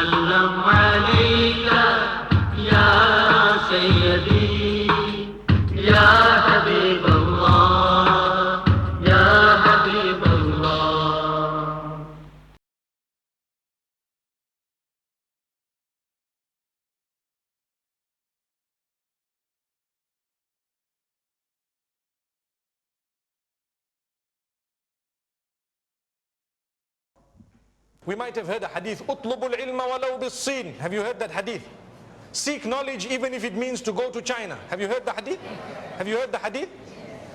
وسلم عليك يا سيدي يا حبيب الله يا حبيب الله. We might have heard a hadith, اطلبوا العلم ولو بالصين. Have you heard that hadith? Seek knowledge even if it means to go to China. Have you heard the hadith? Have you heard the hadith?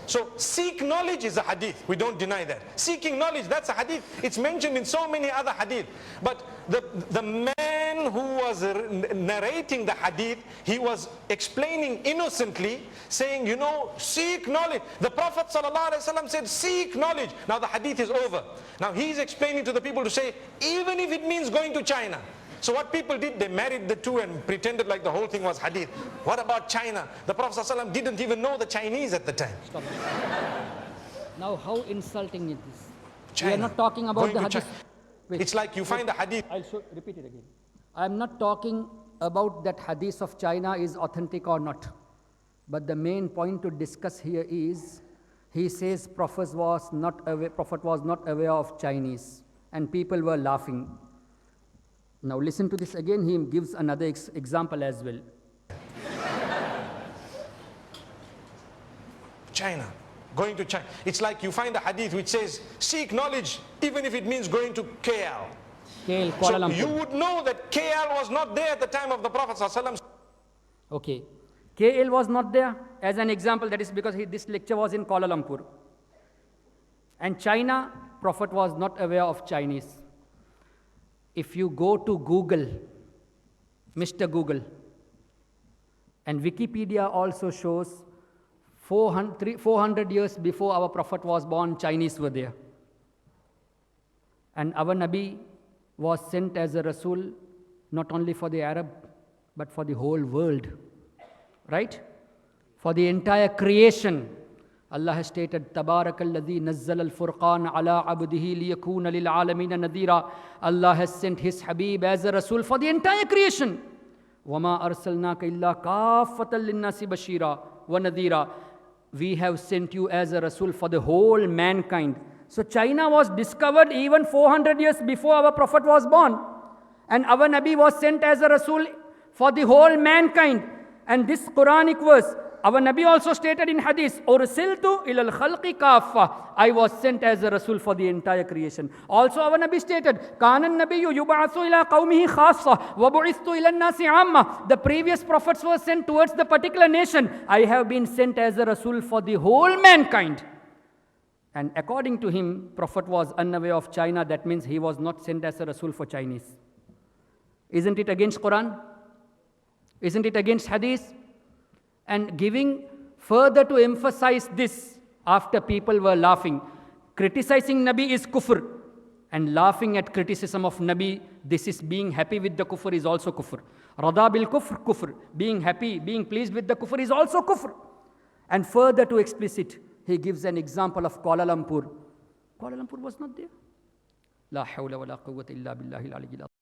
So seek knowledge is a hadith. We don't deny that. Seeking knowledge, that's a hadith. It's mentioned in so many other hadith. But the man who was narrating the hadith, he was explaining innocently, saying, you know, seek knowledge. The Prophet ﷺ said, seek knowledge. Now the hadith is over. Now he's explaining to the people to say, even if it means going to China. So what people did, they married the two and pretended like the whole thing was hadith. What about China? The Prophet ﷺ didn't even know the Chinese at the time. Stop. Now how insulting is this? China. We are not talking about the hadith. Wait. It's like you find a hadith. I'll repeat it again. I'm not talking about that hadith of China is authentic or not. But the main point to discuss here is, he says Prophet was not aware of Chinese and people were laughing. Now listen to this again, he gives another example as well. China, going to China. It's like you find a hadith which says, seek knowledge even if it means going to KL. KL, Kuala So Lumpur. you would know that KL was not there at the time of the Prophet ﷺ. Okay. KL was not there as an example, that is because this lecture was in Kuala Lumpur. And China, Prophet was not aware of Chinese. If you go to Google, Mr. Google, and Wikipedia also shows 400 years before our Prophet was born, Chinese were there. And our Nabi was sent as a Rasul, not only for the Arab, but for the whole world. Right? For the entire creation. Allah has stated, Tabarakalladhi nazzala al-furqan ala abdihi liyakuna lil alamina nadhira. Allah has sent His Habib as a Rasul for the entire creation. وَمَا أَرْسَلْنَاكَ إِلَّا كَافَّةً لِلنَّاسِ بَشِيرًا وَنَذِيرًا. We have sent you as a Rasul for the whole mankind. So China was discovered even 400 years before our Prophet was born. And our Nabi was sent as a Rasul for the whole mankind. And this Quranic verse, our Nabi also stated in Hadith, "Ursiltu ilal khalqi kaffa." I was sent as a Rasul for the entire creation. Also our Nabi stated, "Kana an-nabiyyu yub'athu ila qawmihi khassa wa bu'ithtu ila an-nasi 'amma." The previous prophets were sent towards the particular nation. I have been sent as a Rasul for the whole mankind. And according to him, Prophet was unaware of China. That means he was not sent as a Rasul for Chinese. Isn't it against Quran? Isn't it against Hadith? And giving further to emphasize this, after people were laughing, criticizing Nabi is kufr, and laughing at criticism of Nabi, this is being happy with the kufr, is also kufr. Rada bil kufr, kufr. Being happy, being pleased with the kufr is also kufr. And further to explicit, he gives an example of Kuala Lumpur. Kuala Lumpur was not there. La hawla wa la quwwata illa billahi al-aliyyil azim.